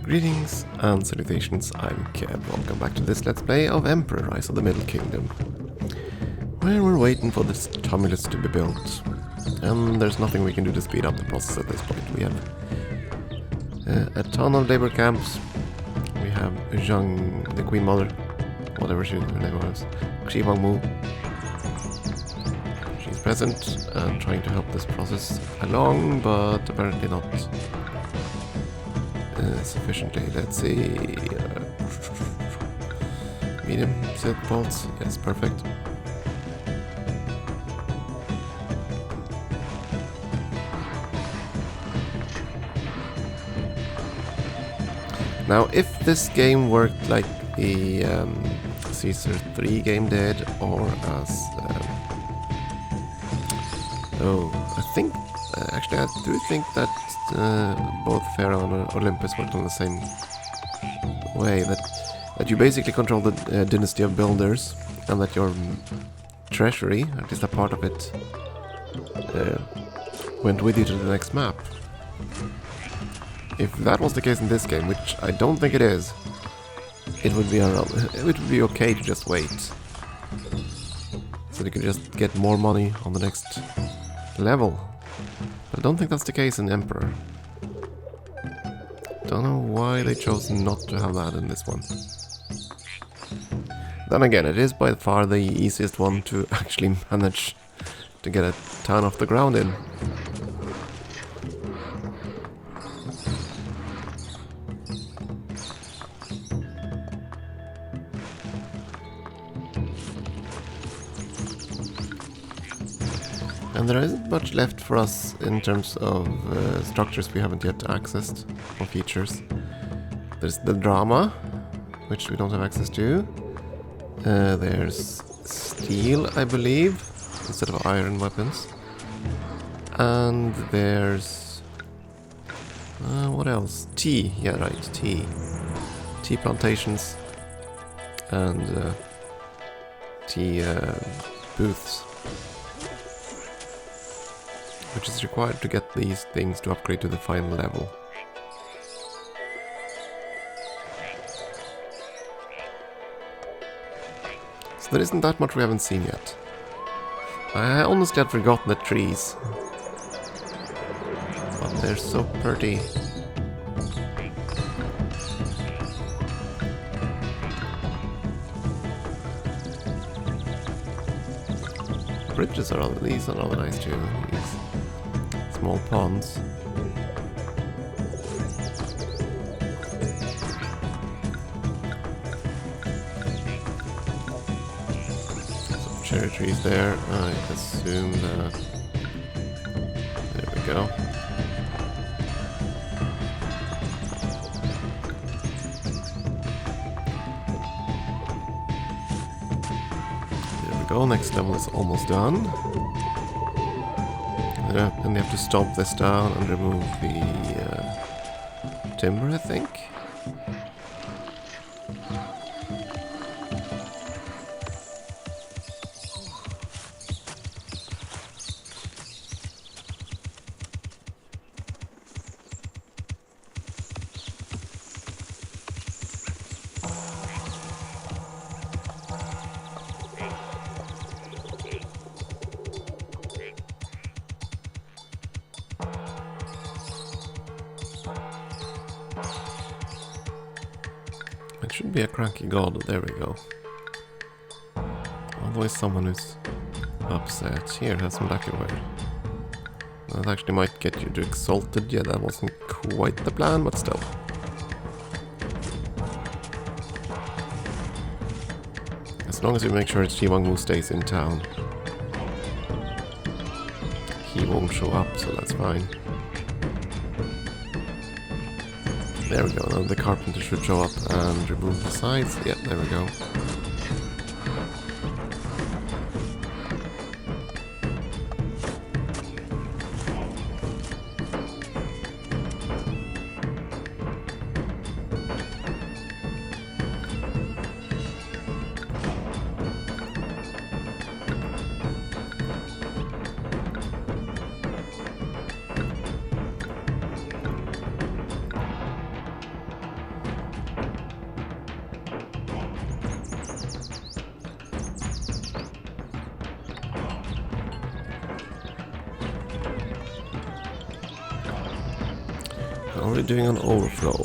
Greetings and salutations, I'm Keb. Welcome back to this Let's Play of Emperor Rise of the Middle Kingdom, where we're waiting for this tumulus to be built. And there's nothing we can do to speed up the process at this point. We have a ton of labor camps. We have Zhang, the Queen Mother, whatever her name was, Mu. She's present and trying to help this process along, but apparently not sufficiently. Let's see. Medium silk bolts. Yes, perfect. Now, if this game worked like the Caesar 3 game did, or as I think actually I do think that both Pharaoh and Olympus worked on the same way, that you basically control the dynasty of builders, and that your treasury, at least a part of it, went with you to the next map. If that was the case in this game, which I don't think it is, it would be okay to just wait, so you could just get more money on the next level. But I don't think that's the case in Emperor. Don't know why they chose not to have that in this one. Then again, it is by far the easiest one to actually manage to get a town off the ground in. And there isn't much left for us in terms of structures we haven't yet accessed, or features. There's the drama, which we don't have access to. There's steel, I believe, instead of iron weapons. And there's... what else? Tea, yeah right, tea. Tea plantations and tea booths, which is required to get these things to upgrade to the final level. So there isn't that much we haven't seen yet. I honestly had forgotten the trees, but they're so pretty. Bridges are these are rather nice too. These small ponds. Some cherry trees there. I assume that. There we go. There we go. Next level is almost done. And they have to stomp this down and remove the timber, I think. It should be a cranky god, there we go. Always someone who's upset. Here, have some lacquerware. That actually might get you to exalted. Yeah, that wasn't quite the plan, but still. As long as we make sure Mu stays in town. He won't show up, so that's fine. There we go, now the carpenter should show up and remove the sides. Yeah, there we go. we're doing an overflow.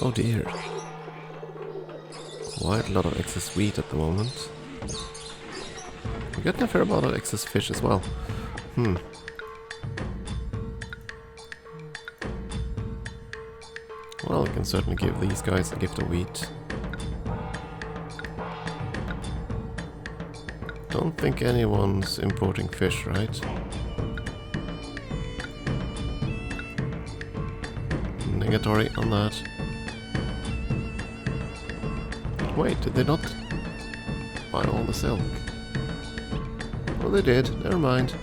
Oh dear. Quite a lot of excess wheat at the moment. We're getting a fair amount of excess fish as well. Well, I can certainly give these guys a gift of wheat. Don't think anyone's importing fish, right? Negatory on that. Wait, did they not buy all the silk? Well, they did. Never mind.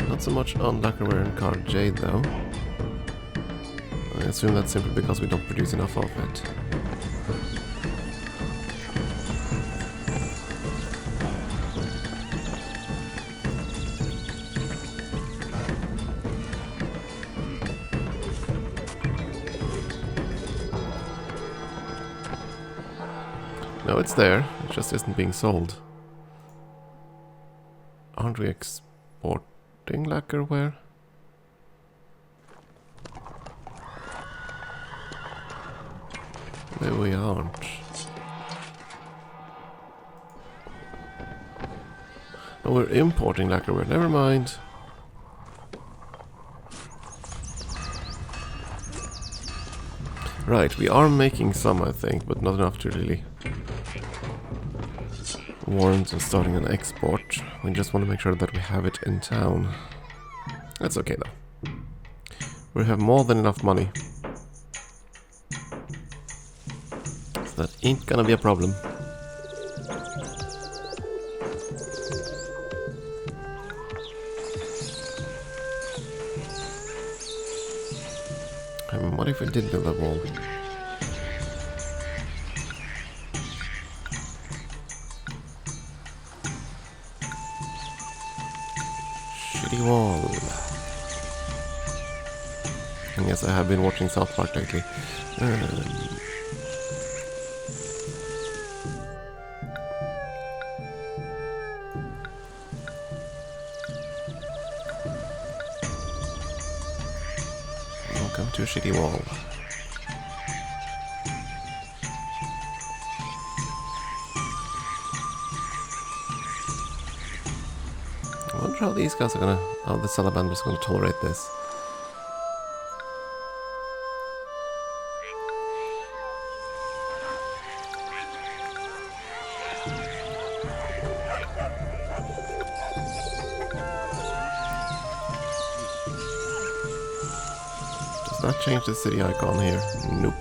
Not so much on lacquerware and card jade, though. I assume that's simply because we don't produce enough of it. No, it's there. It just isn't being sold. Aren't we exporting lacquerware? Maybe we aren't. No, we're importing lacquerware. Never mind. Right, we are making some, I think, but not enough to really warrant us starting an export. We just want to make sure that we have it in town. That's okay though. We have more than enough money. So that ain't gonna be a problem. What if we did build a wall? Shitty wall. And yes, I have been watching South Park lately. Welcome to a shitty wall. I wonder how these guys are gonna, how the salamander's gonna tolerate this. Does that change the city icon here? Nope.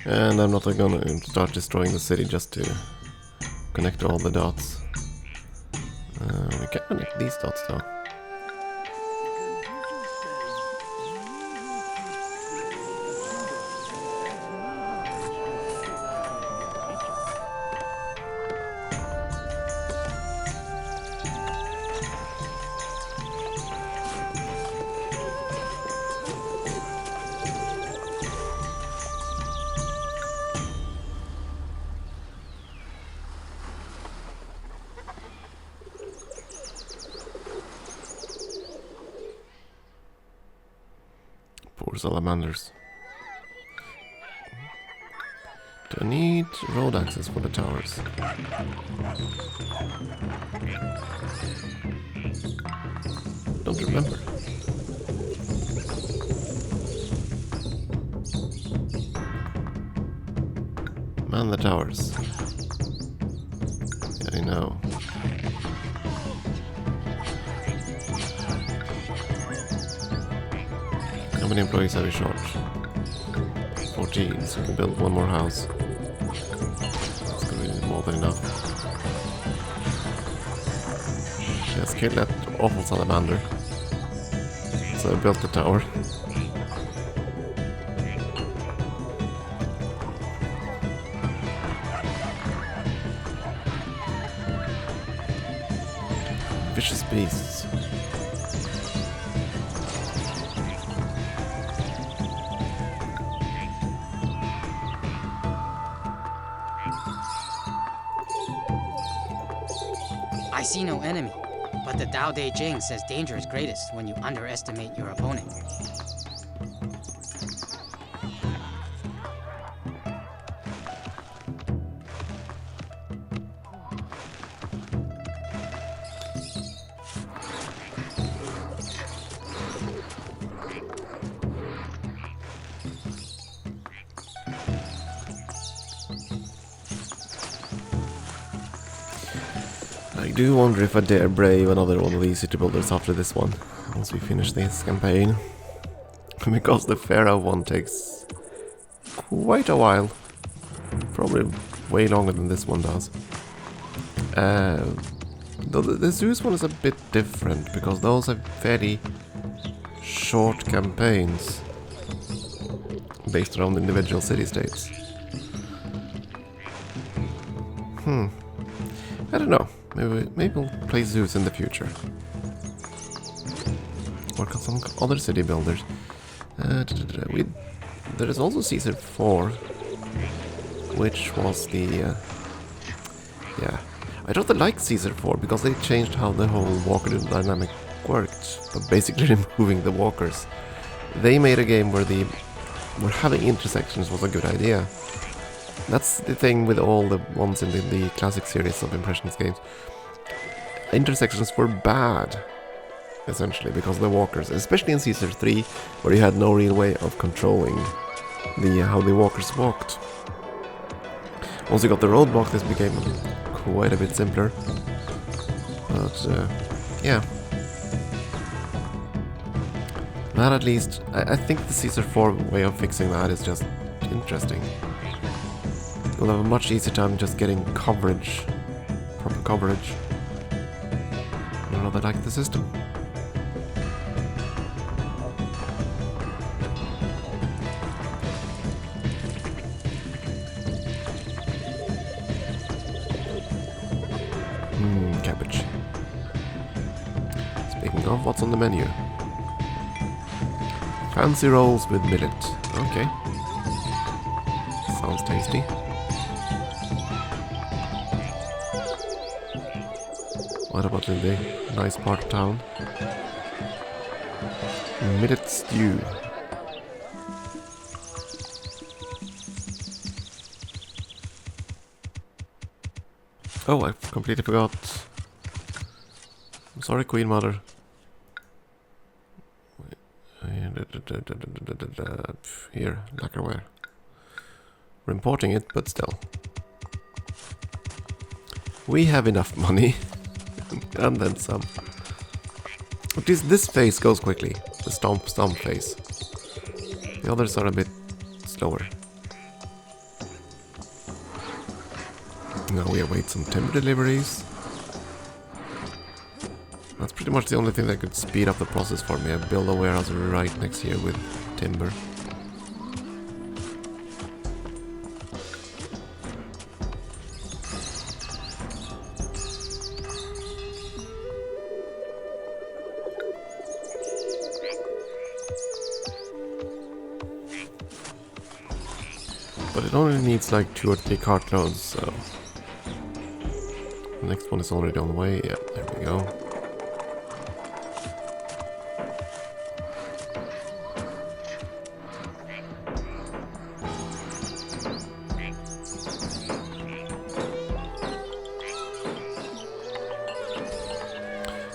And I'm not gonna start destroying the city just to connect all the dots. We can connect these dots though. Poor salamanders. Do I need road access for the towers? Don't remember. Man the towers. Yeah, I know. How many employees have we short? 14, so we can build one more house. That's gonna be more than enough. Let's kill that awful salamander. So I built the tower. Vicious beasts. I see no enemy, but the Tao Te Ching says danger is greatest when you underestimate your opponent. I do wonder if I dare brave another one of these city builders after this one, once we finish this campaign. Because the Pharaoh one takes quite a while. Probably way longer than this one does. Though the Zeus one is a bit different, because those are fairly short campaigns based around individual city-states. I don't know. Maybe we'll play Zeus in the future. Work on some other city builders. There is also Caesar 4, which was the... yeah. I rather like Caesar 4 because they changed how the whole walker dynamic worked, but basically removing the walkers. They made a game where having intersections was a good idea. That's the thing with all the ones in the classic series of Impressionist games. Intersections were bad, essentially, because of the walkers, especially in Caesar 3, where you had no real way of controlling how the walkers walked. Once you got the roadblock, this became quite a bit simpler. But, yeah. That at least, I think the Caesar 4 way of fixing that is just interesting. You'll have a much easier time just getting coverage, proper coverage. I rather like the system. Cabbage. Speaking of, what's on the menu? Fancy rolls with millet. Okay. Sounds tasty. What about in the nice part of town? Millet stew. Oh, I completely forgot. I'm sorry, Queen Mother. Here, lacquerware. We're importing it, but still. We have enough money. And then some. But this phase goes quickly. The stomp phase. The others are a bit slower. Now we await some timber deliveries. That's pretty much the only thing that could speed up the process for me. I build a warehouse right next here with timber. But it only needs like 2 or 3 cartloads, so... The next one is already on the way. Yeah, there we go.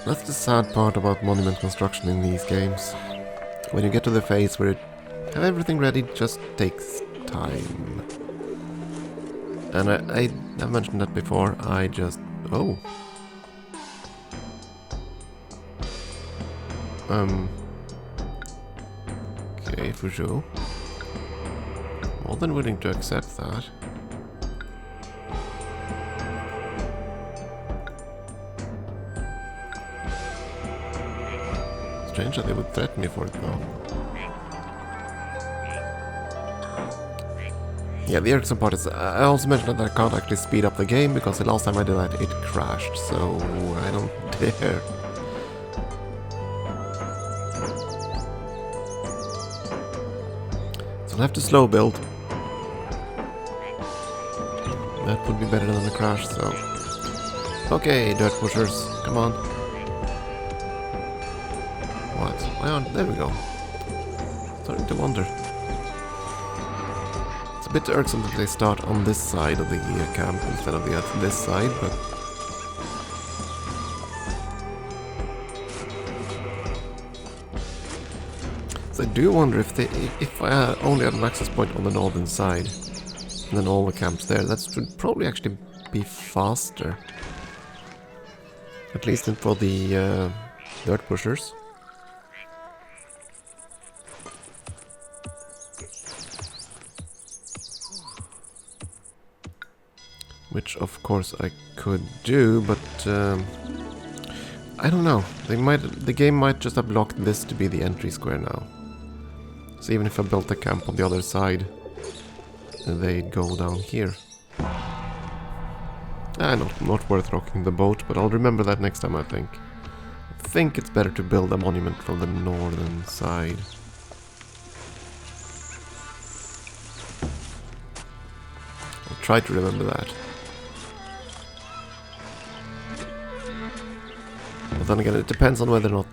That's the sad part about monument construction in these games. When you get to the phase where you have everything ready, it just takes time. And I have mentioned that before, I just... Oh. Okay, for sure. More than willing to accept that. Strange that they would threaten me for it now. Yeah, the irksome part is, I also mentioned that I can't actually speed up the game because the last time I did that it crashed, so I don't dare. So I'll have to slow build. That would be better than a crash, so Okay, dirt pushers, come on. What? Why aren't... There we go. Starting to wonder. It's a bit irksome that they start on this side of the camp instead of this side, but... So I do wonder if I only had an access point on the northern side, and then all the camps there, that should probably actually be faster. At least for the dirt pushers. Which of course I could do, but I don't know. The game might just have blocked this to be the entry square now. So even if I built a camp on the other side, they'd go down here. Not worth rocking the boat, but I'll remember that next time, I think. I think it's better to build a monument from the northern side. I'll try to remember that. But then again, it depends on whether or not...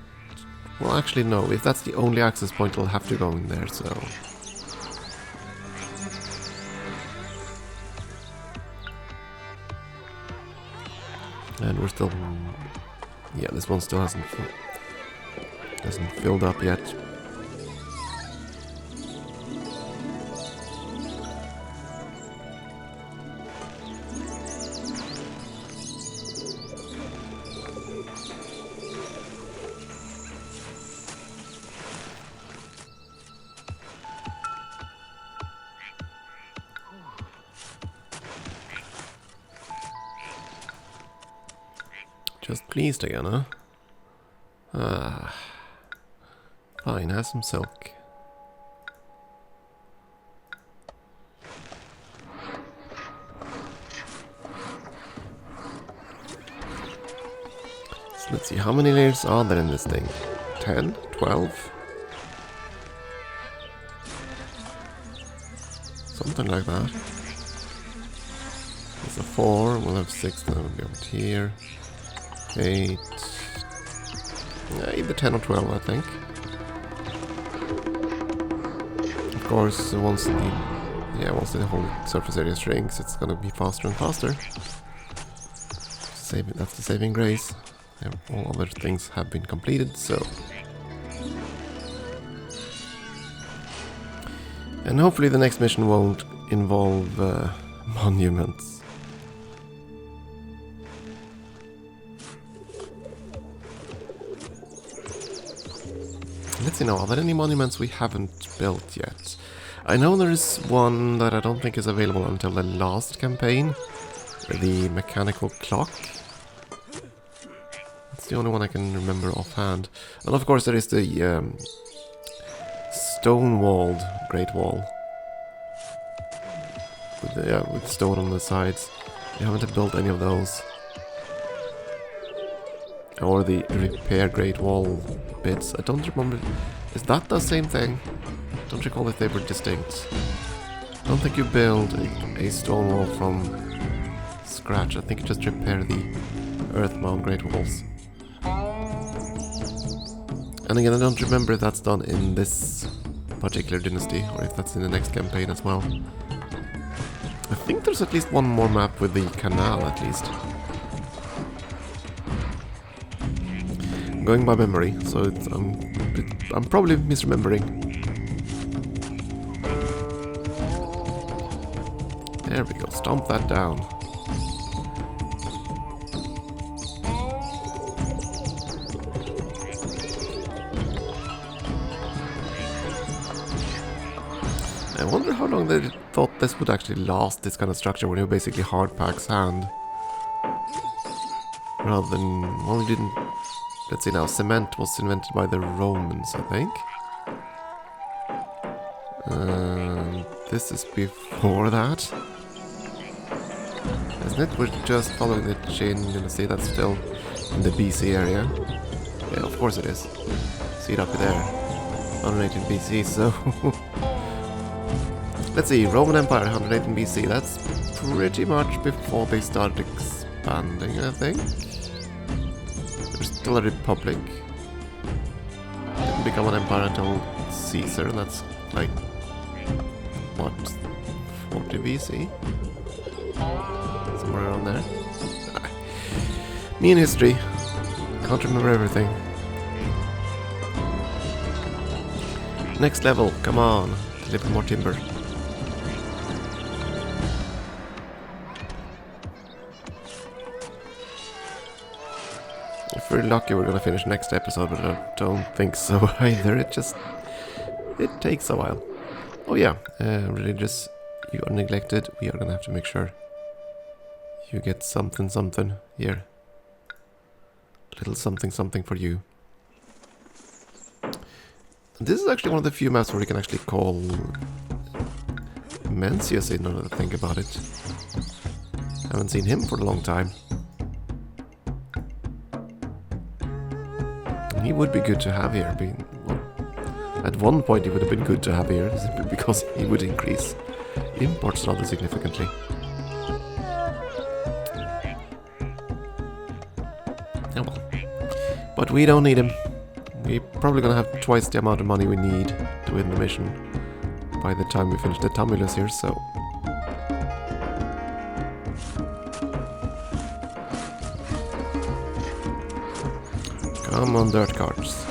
Well, actually no, if that's the only access point, I'll have to go in there, so... And we're still... Yeah, this one still hasn't filled up yet. Just pleased again, huh? Ah. Fine, have some silk. So let's see, how many layers are there in this thing? 10? 12? Something like that. It's a 4, we'll have 6, then it'll be over here. 8, either 10 or 12, I think. Of course, once the whole surface area shrinks, it's gonna be faster and faster. That's the saving grace. All other things have been completed, so... And hopefully the next mission won't involve monuments. Let's see now, are there any monuments we haven't built yet? I know there is one that I don't think is available until the last campaign. The mechanical clock. That's the only one I can remember offhand. And of course there is the stone-walled Great Wall. With stone on the sides. We haven't built any of those. Or the repair Great Wall bits. I don't remember. Is that the same thing? Don't recall if they were distinct. I don't think you build a stone wall from scratch. I think you just repair the earthbound Great Walls. And again, I don't remember if that's done in this particular dynasty, or if that's in the next campaign as well. I think there's at least one more map with the canal, at least. Going by memory, so I'm probably misremembering. There we go, stomp that down. I wonder how long they thought this would actually last, this kind of structure, when you basically hard pack sand. Rather than, well, you didn't... Let's see now, cement was invented by the Romans, I think. This is before that. Isn't it? We're just following the Qin dynasty, that's still in the BC area. Yeah, of course it is. See it up there. 118 BC, so... Let's see, Roman Empire, 118 BC, that's pretty much before they started expanding, I think. There's still a republic. Didn't become an empire until Caesar, that's like, what, 40 BC? Somewhere around there. Me and history. Can't remember everything. Next level, come on. Deliver more timber. If we're lucky, we're gonna finish next episode, but I don't think so either. It takes a while. Oh yeah, religious. You are neglected. We are gonna have to make sure you get something here. Little something for you. This is actually one of the few maps where we can actually call Mencius in, now that I think about it. Haven't seen him for a long time. He would be good to have here. Well, at one point he would have been good to have here, simply because he would increase imports rather significantly. Oh well. But we don't need him. We're probably gonna have twice the amount of money we need to win the mission by the time we finish the Tumulus here, so... Come on, dirt carts.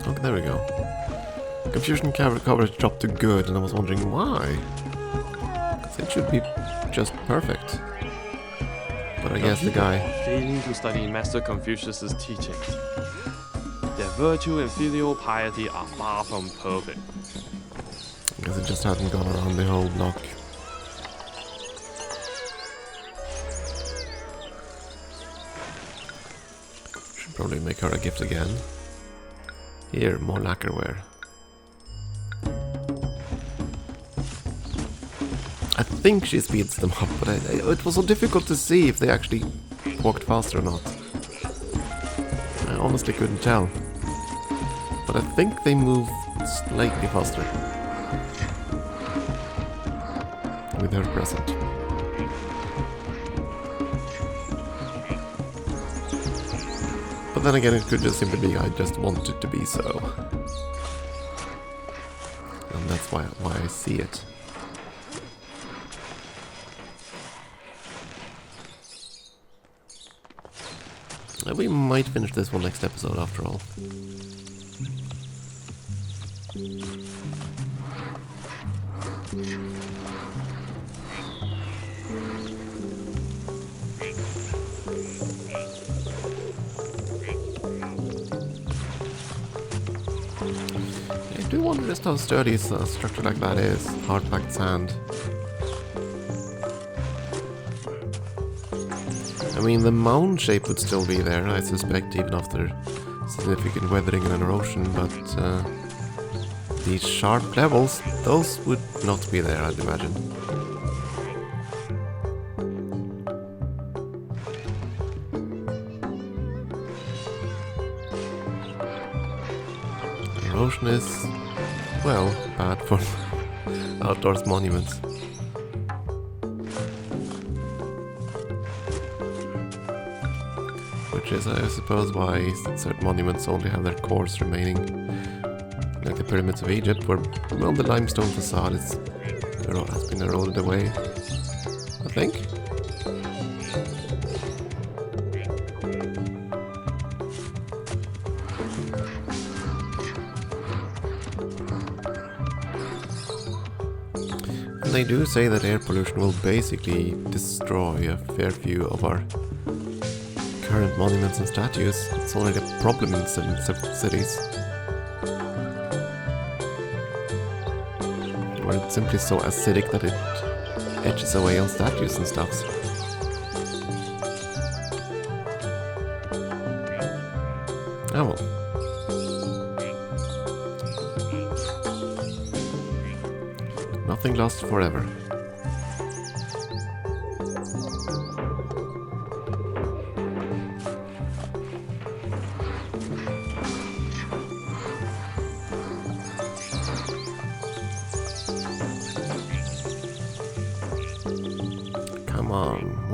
Okay, there we go. Confusion coverage dropped to good, and I was wondering why. It should be just perfect. But I guess the guy... failing to study Master Confucius's teachings. Their virtue and filial piety are far from perfect. I guess it just hadn't gone around the whole block. Should probably make her a gift again. Here, more lacquerware. I think she speeds them up, but it was so difficult to see if they actually walked faster or not. I honestly couldn't tell. But I think they move slightly faster with her present. But then again, it could just simply be I just want it to be so. And that's why I see it. We might finish this one next episode after all. I do wonder just how sturdy a structure like that is. Hard-packed sand. I mean, the mound shape would still be there, I suspect, even after significant weathering and erosion, but these sharp levels, those would not be there, I'd imagine. Erosion is, well, bad for outdoors monuments. Which is, I suppose, why certain monuments only have their cores remaining. Like the pyramids of Egypt, where, well, the limestone facade has been eroded away, I think. And they do say that air pollution will basically destroy a fair few of our current monuments and statues. It's already a problem in certain cities. Where it's simply so acidic that it etches away on statues and stuff. Oh well. Nothing lasts forever.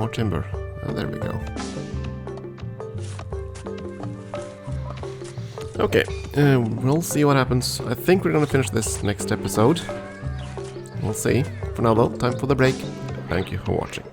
more timber. There we go. Okay, we'll see what happens. I think we're gonna finish this next episode. We'll see. For now though, time for the break. Thank you for watching.